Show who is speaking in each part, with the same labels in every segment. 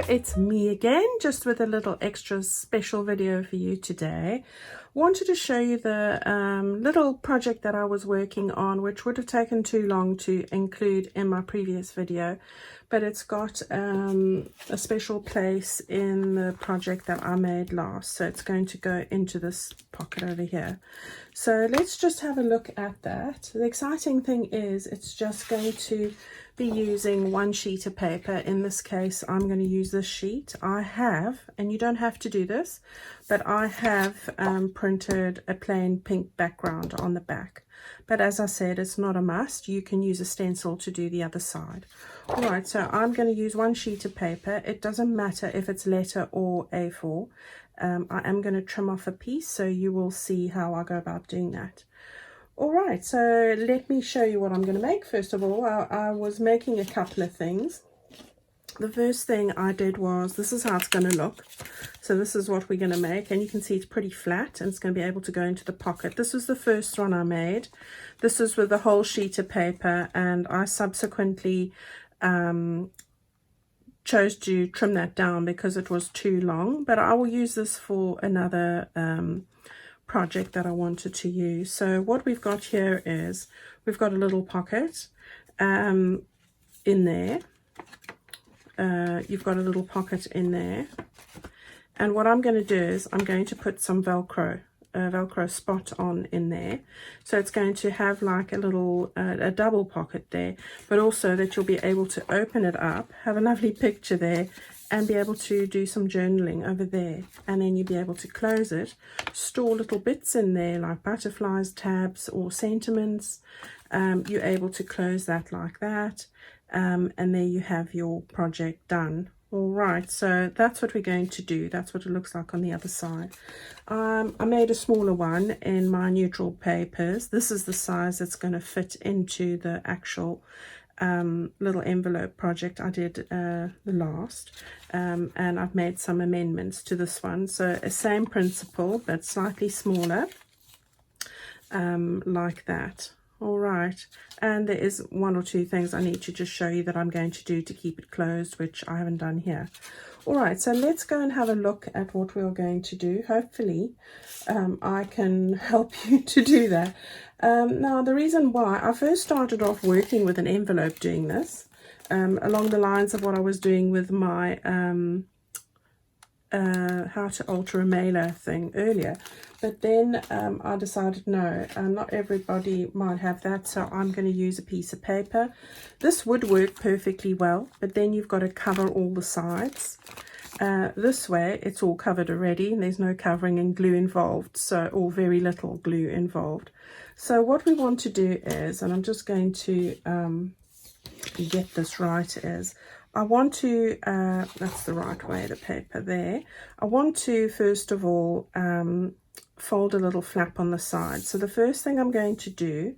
Speaker 1: it's me again, just with a little extra special video for you today. Wanted to show you the little project that I was working on, which would have taken too long to include in my previous video, but it's got a special place in the project that I made last, so it's going to go into this pocket over here. So let's just have a look at that. The exciting thing is it's just going to be using one sheet of paper. In this case, I'm going to use this sheet. I have, and you don't have to do this, but I have printed a plain pink background on the back. But as I said, it's not a must. You can use a stencil to do the other side. All right, so I'm going to use one sheet of paper. It doesn't matter if it's letter or A4. I am going to trim off a piece, so you will see how I go about doing that. All right, so let me show you what I'm going to make. First of all, I was making a couple of things. The first thing I did was, this is how it's going to look. So this is what we're going to make, and you can see it's pretty flat and it's going to be able to go into the pocket. This was the first one I made. This is with the whole sheet of paper, and I subsequently chose to trim that down because it was too long, but I will use this for another project that I wanted to use. So what we've got here is we've got a little pocket in there. You've got a little pocket in there, and what I'm going to do is I'm going to put some Velcro spot on in there, so it's going to have like a little a double pocket there, but also that you'll be able to open it up, have a lovely picture there, and be able to do some journaling over there, and then you'll be able to close it, store little bits in there like butterflies, tabs, or sentiments. You're able to close that like that, and there you have your project done. All right, so that's what we're going to do. That's what it looks like on the other side. I made a smaller one in my neutral papers. This is the size that's going to fit into the actual little envelope project I did the last, and I've made some amendments to this one. So a same principle but slightly smaller, like that. All right, and there is one or two things I need to just show you that I'm going to do to keep it closed, which I haven't done here. All right, so let's go and have a look at what we're going to do. Hopefully I can help you to do that. Now, the reason why I first started off working with an envelope doing this, along the lines of what I was doing with my how to alter a mailer thing earlier, but then I decided no, not everybody might have that, so I'm going to use a piece of paper. This would work perfectly well, but then you've got to cover all the sides. This way it's all covered already and there's no covering and glue involved, so, or very little glue involved. So what we want to do is, and I'm just going to get this right, is I want to, that's the right way, the paper there. I want to, first of all, fold a little flap on the side. So the first thing I'm going to do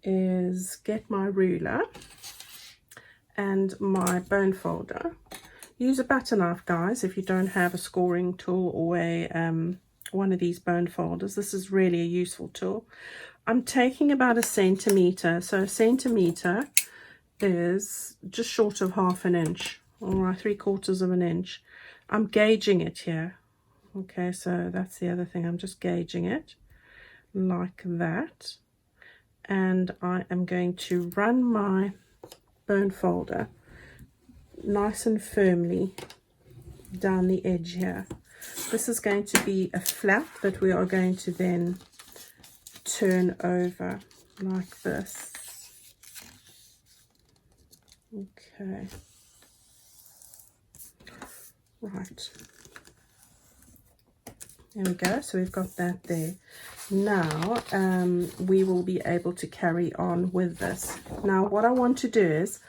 Speaker 1: is get my ruler and my bone folder. Use a butter knife, guys, if you don't have a scoring tool or a one of these bone folders. This is really a useful tool. I'm taking about 1 centimeter. So 1 centimeter is just short of 1/2 inch, all right, 3/4 of an inch. I'm gauging it here. Okay, so that's the other thing. I'm just gauging it like that, and I am going to run my bone folder nice and firmly down the edge here. This is going to be a flap that we are going to then turn over like this. Okay, right, there we go. So we've got that there. Now we will be able to carry on with this. Now what I want to do is,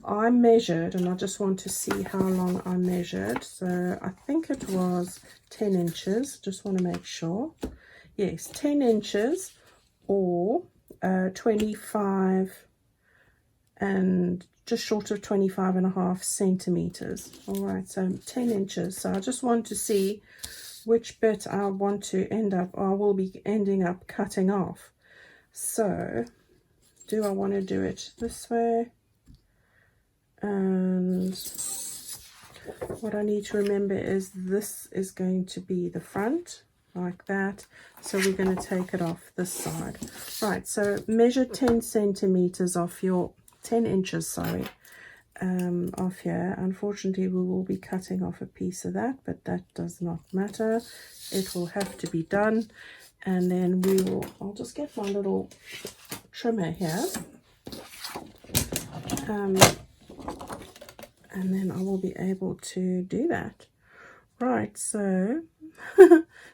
Speaker 1: I measured, and I just want to see how long I measured. So I think it was 10 inches. Just want to make sure. Yes, 10 inches or 25 and just short of 25.5 centimeters. All right, so 10 inches. So I just want to see which bit I want to end up, or I will be ending up cutting off. So do I want to do it this way? And what I need to remember is this is going to be the front, like that. So we're going to take it off this side. Right, so measure 10 centimeters off your 10 inches, sorry, off here. Unfortunately, we will be cutting off a piece of that, but that does not matter. It will have to be done. And then we will, I'll just get my little trimmer here. And then I will be able to do that. Right, so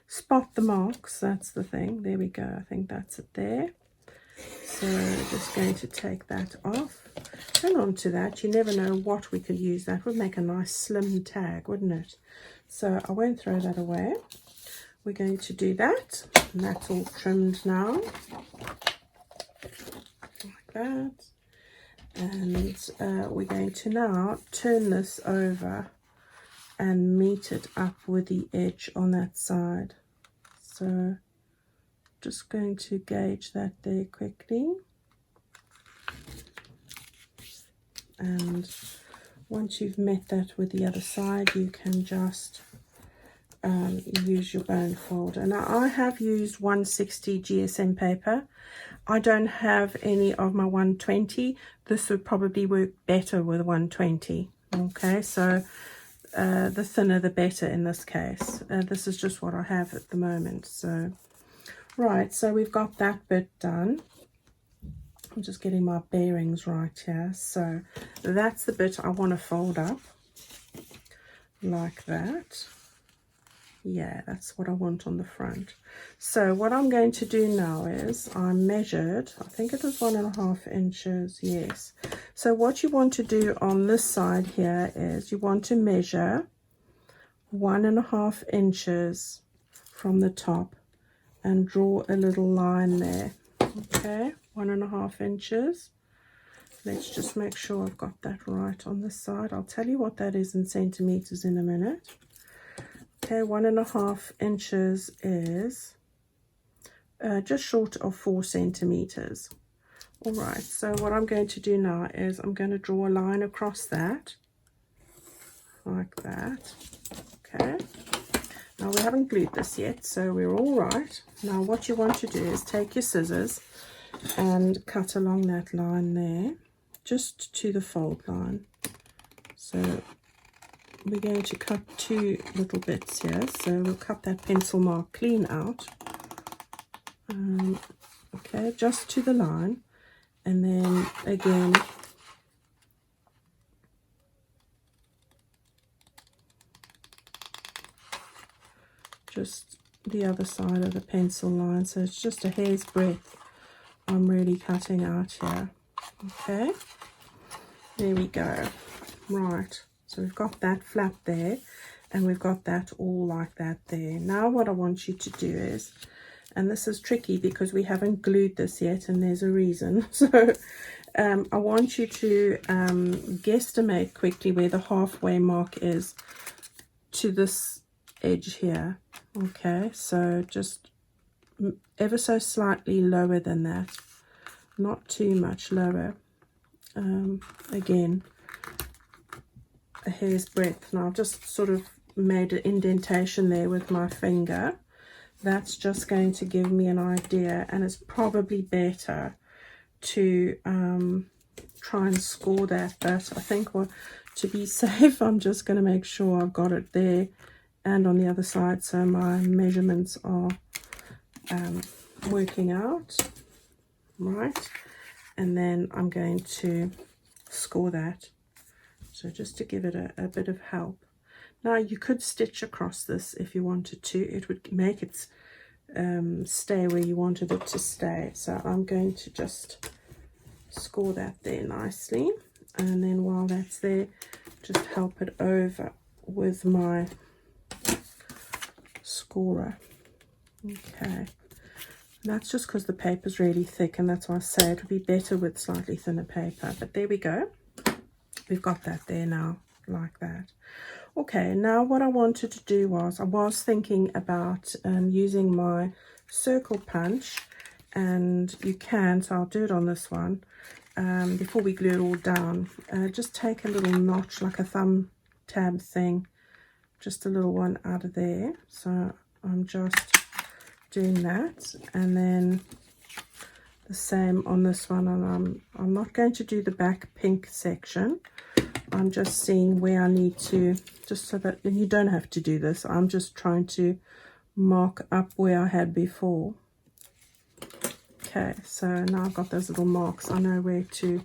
Speaker 1: spot the marks, that's the thing. There we go, I think that's it there. So just going to take that off. Hang on to that, you never know what we could use. That would make a nice slim tag, wouldn't it? So I won't throw that away. We're going to do that, and that's all trimmed now, like that. And we're going to now turn this over and meet it up with the edge on that side. So just going to gauge that there quickly. And once you've met that with the other side, you can just use your bone folder. Now I have used 160 GSM paper. I don't have any of my 120. This would probably work better with 120. Okay, so the thinner the better in this case. This is just what I have at the moment. So right, so we've got that bit done. I'm just getting my bearings right here. So that's the bit I want to fold up like that. Yeah, that's what I want on the front. So what I'm going to do now is I measured, I think it was 1.5 inches, yes. So what you want to do on this side here is you want to measure 1.5 inches from the top and draw a little line there. Okay, 1.5 inches. Let's just make sure I've got that right on this side. I'll tell you what that is in centimeters in a minute. Okay, 1.5 inches is just short of 4 centimeters. All right, so what I'm going to do now is I'm going to draw a line across that, like that. Okay, now we haven't glued this yet, so we're all right. Now what you want to do is take your scissors and cut along that line there, just to the fold line. So we're going to cut 2 little bits here, so we'll cut that pencil mark clean out. Okay, just to the line, and then again just the other side of the pencil line, so it's just a hair's breadth I'm really cutting out here. Okay, there we go. Right, so we've got that flap there, and we've got that all like that there. Now what I want you to do is, and this is tricky because we haven't glued this yet, and there's a reason. So I want you to guesstimate quickly where the halfway mark is to this edge here. Okay, so just ever so slightly lower than that, not too much lower. Again, a hair's breadth. Now I've just sort of made an indentation there with my finger. That's just going to give me an idea, and it's probably better to try and score that, but I think to be safe, I'm just going to make sure I've got it there and on the other side, so my measurements are working out right. And then I'm going to score that, so just to give it a bit of help. Now you could stitch across this if you wanted to. It would make it stay where you wanted it to stay. So I'm going to just score that there nicely, and then while that's there, just help it over with my scorer. Okay, that's just because the paper's really thick, and that's why I say it would be better with slightly thinner paper. But there we go, we've got that there now, like that. Okay, now what I wanted to do was, I was thinking about using my circle punch, and you can, so I'll do it on this one, before we glue it all down. Just take a little notch, like a thumb tab thing, just a little one out of there. So I'm just doing that, and then the same on this one. And I'm not going to do the back pink section. I'm just seeing where I need to, just so that, and you don't have to do this, I'm just trying to mark up where I had before. Okay, so now I've got those little marks, I know where to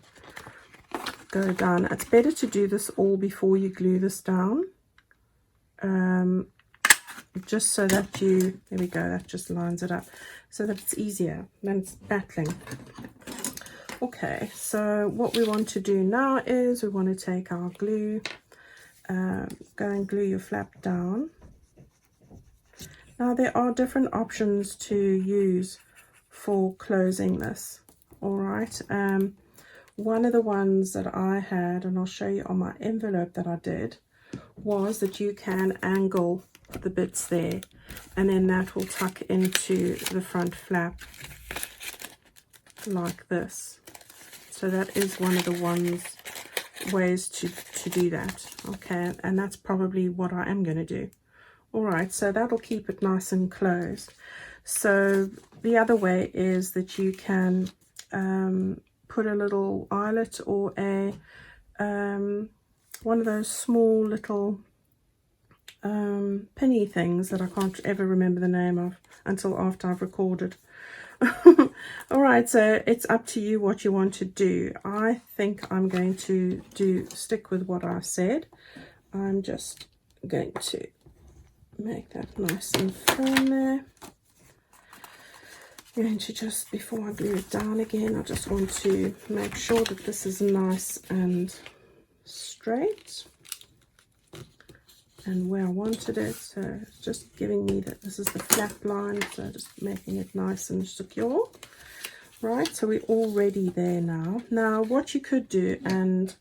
Speaker 1: go down. It's better to do this all before you glue this down, just so that you, there we go, that just lines it up, so that it's easier than it's battling. Okay, so what we want to do now is we want to take our glue, go and glue your flap down. Now there are different options to use for closing this. All right, one of the ones that I had, and I'll show you on my envelope that I did, was that you can angle the bits there, and then that will tuck into the front flap like this. So that is one of the ways to do that. Okay, and that's probably what I am going to do. All right, so that'll keep it nice and closed. So the other way is that you can put a little eyelet or a one of those small little penny things that I can't ever remember the name of until after I've recorded. All right, so it's up to you what you want to do. I think I'm going to stick with what I said. I'm just going to make that nice and firm there. I'm going to just, before I glue it down again, I just want to make sure that this is nice and straight and where I wanted it. So it's just giving me that this is the flap line, so just making it nice and secure. Right, so we're all ready there now. Now what you could do, and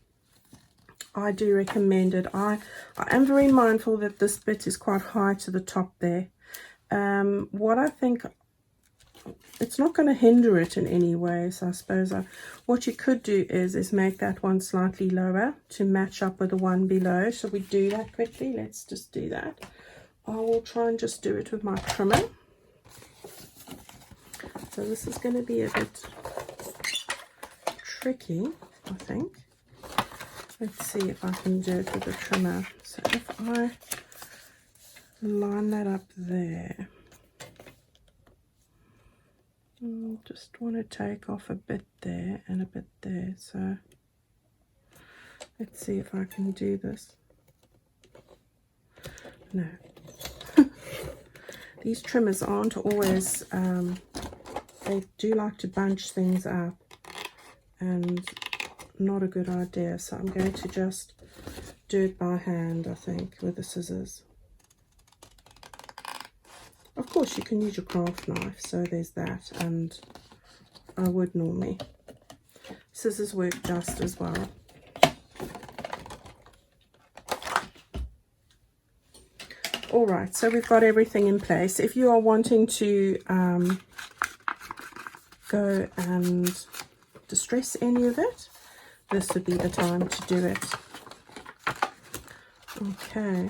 Speaker 1: I do recommend it, I am very mindful that this bit is quite high to the top there. What I think, it's not going to hinder it in any way, so I suppose what you could do is make that one slightly lower to match up with the one below. Shall we do that quickly? Let's just do that. I will try and just do it with my trimmer. So this is going to be a bit tricky, I think. Let's see if I can do it with the trimmer. So if I line that up there, just want to take off a bit there and a bit there. So let's see if I can do this. No. These trimmers aren't always, they do like to bunch things up, and not a good idea. So I'm going to just do it by hand, I think, with the scissors. Of course, you can use your craft knife, so there's that, and I would normally. Scissors work just as well. All right, so we've got everything in place. If you are wanting to go and distress any of it, this would be the time to do it. Okay.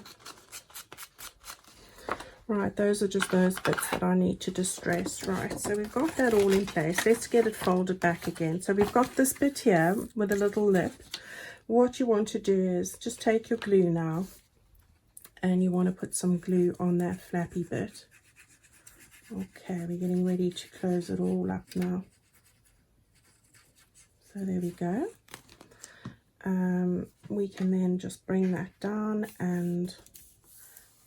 Speaker 1: Right, those are just those bits that I need to distress. Right, so we've got that all in place. Let's get it folded back again. So we've got this bit here with a little lip. What you want to do is just take your glue now, and you want to put some glue on that flappy bit. Okay, we're getting ready to close it all up now. So there we go. We can then just bring that down and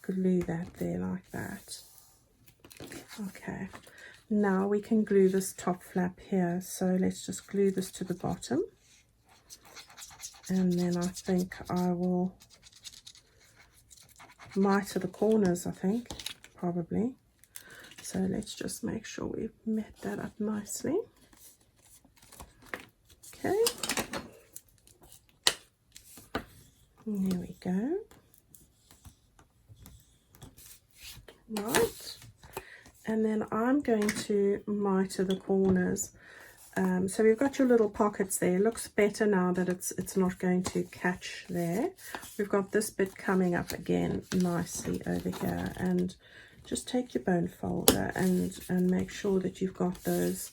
Speaker 1: glue that there like that. Okay, now we can glue this top flap here. So let's just glue this to the bottom, and then I think I will miter the corners, I think, probably. So let's just make sure we've met that up nicely. Okay, there we go. Right, and then I'm going to miter the corners. So we've got your little pockets there. It looks better now that it's not going to catch there. We've got this bit coming up again nicely over here, and just take your bone folder and make sure that you've got those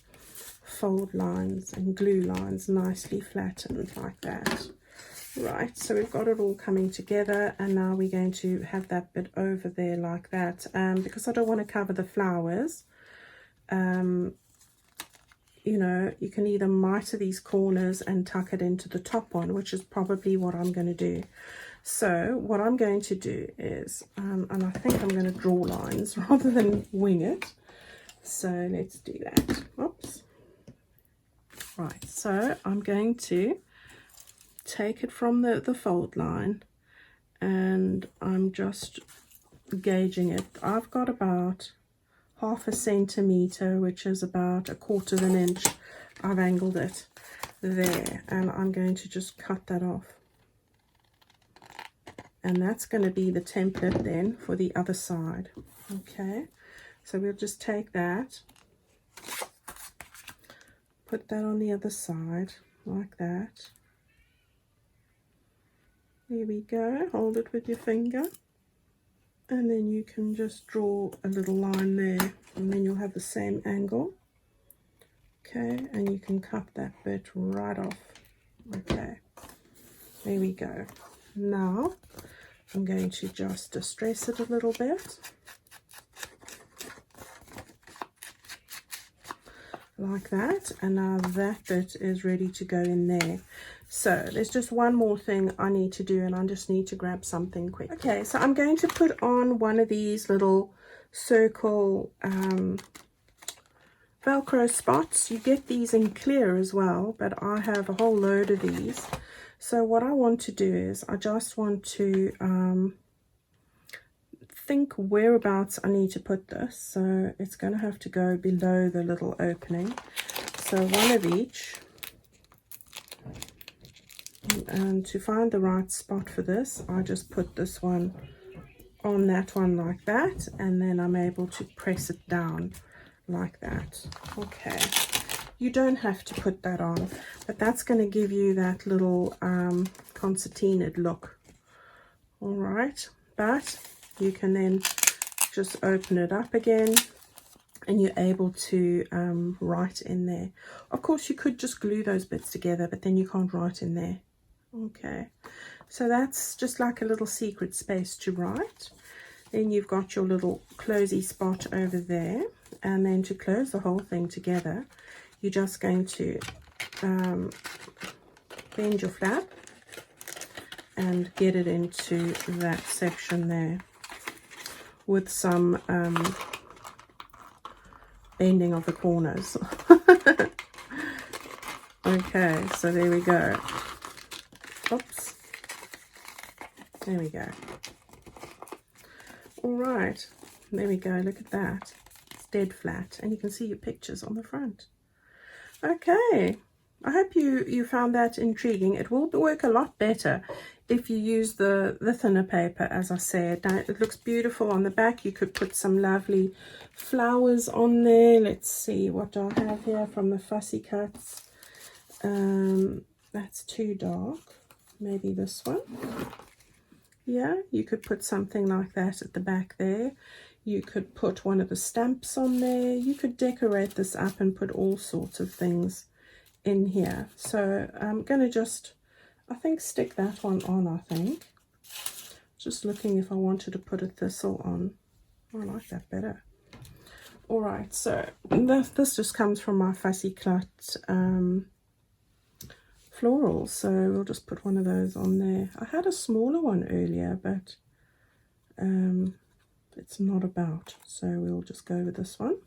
Speaker 1: fold lines and glue lines nicely flattened like that. Right, so we've got it all coming together, and now we're going to have that bit over there like that. Because I don't want to cover the flowers, you know, you can either miter these corners and tuck it into the top one, which is probably what I'm going to do. So what I'm going to do is, and I think I'm going to draw lines rather than wing it. So let's do that. Oops. Right, so I'm going to take it from the fold line, and I'm just gauging it. I've got about 1/2 centimeter, which is about 1/4 of an inch. I've angled it there, and I'm going to just cut that off, and that's going to be the template then for the other side. Okay, so we'll just take that, put that on the other side like that. There we go. Hold it with your finger, and then you can just draw a little line there, and then you'll have the same angle. Okay, and you can cut that bit right off. Okay, there we go. Now I'm going to just distress it a little bit like that, and now that bit is ready to go in there. So there's just one more thing I need to do, and I just need to grab something quick. Okay, so I'm going to put on one of these little circle Velcro spots. You get these in clear as well, but I have a whole load of these. So what I want to do is I just want to think whereabouts I need to put this. So it's going to have to go below the little opening. So one of each. And to find the right spot for this, I just put this one on that one like that, and then I'm able to press it down like that. Okay, you don't have to put that on, but that's going to give you that little concertinaed look. All right, but you can then just open it up again, and you're able to write in there. Of course, you could just glue those bits together, but then you can't write in there. Okay, so that's just like a little secret space to write. Then you've got your little closey spot over there, and then to close the whole thing together, you're just going to bend your flap and get it into that section there with some bending of the corners. Okay, so there we go. Oops, there we go. All right, there we go. Look at that, it's dead flat, and you can see your pictures on the front. Okay, I hope you found that intriguing. It will work a lot better if you use the thinner paper, as I said. Now, it looks beautiful on the back. You could put some lovely flowers on there. Let's see, what do I have here from the Fussy Cuts? That's too dark. Maybe this one. Yeah, you could put something like that at the back there. You could put one of the stamps on there. You could decorate this up and put all sorts of things in here. So I'm going to just, I think, stick that one on, I think. Just looking if I wanted to put a thistle on. I like that better. All right, so this just comes from my Fussy Cut florals, so we'll just put one of those on there. I had a smaller one earlier, but it's not about, so we'll just go with this one.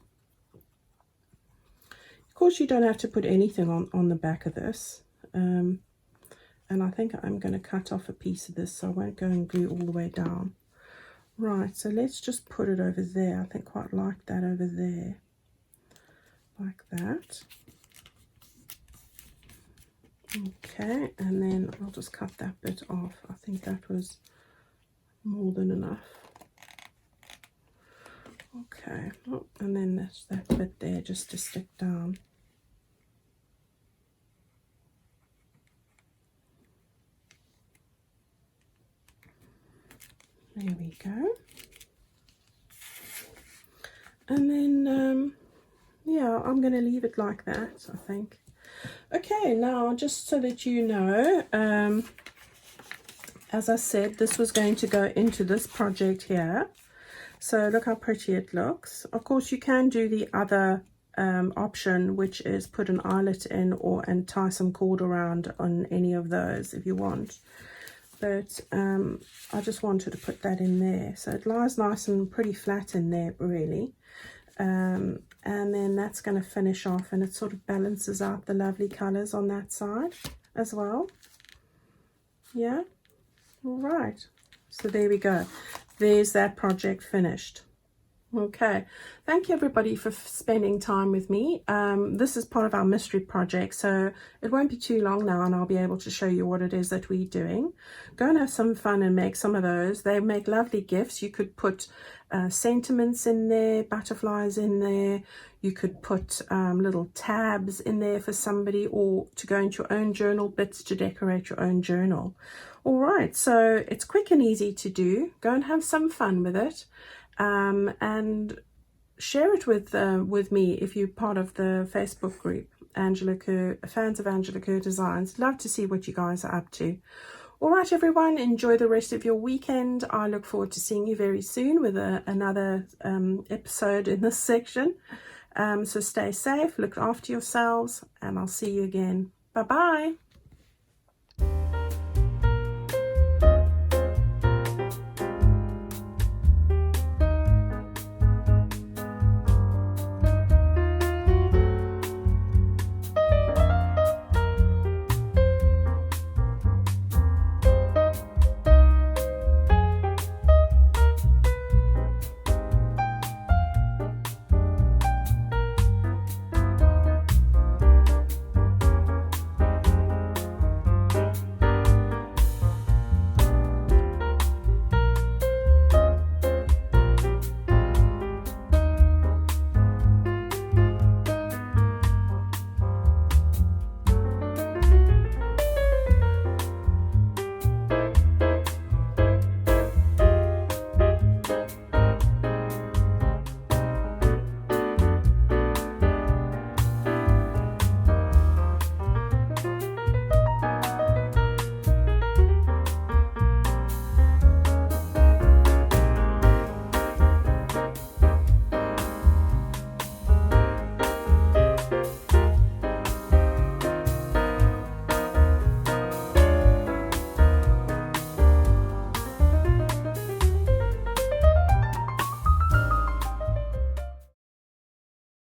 Speaker 1: Of course, you don't have to put anything on the back of this, and I think I'm going to cut off a piece of this so I won't go and glue all the way down. Right, so let's just put it over there. I think quite like that over there, like that. Okay, and then I'll just cut that bit off. I think that was more than enough. Okay, oh, and then there's that bit there just to stick down. There we go. And then, yeah, I'm going to leave it like that, I think. Okay, now just so that you know, as I said, this was going to go into this project here. So look how pretty it looks. Of course, you can do the other option, which is put an eyelet in and tie some cord around on any of those if you want. But I just wanted to put that in there. So it lies nice and pretty flat in there, really. And then that's going to finish off, and it sort of balances out the lovely colors on that side as well. Yeah. All right. So there we go. There's that project finished. Okay, thank you everybody for spending time with me. This is part of our mystery project, so it won't be too long now and I'll be able to show you what it is that we're doing. Go and have some fun and make some of those. They make lovely gifts. You could put sentiments in there, butterflies in there. You could put little tabs in there for somebody, or to go into your own journal, bits to decorate your own journal. All right, so it's quick and easy to do. Go and have some fun with it. And share it with me if you're part of the Facebook group, Angela Kerr, fans of Angela Kerr Designs. Love to see what you guys are up to. All right, everyone, enjoy the rest of your weekend. I look forward to seeing you very soon with another episode in this section. So stay safe, look after yourselves, and I'll see you again. Bye-bye.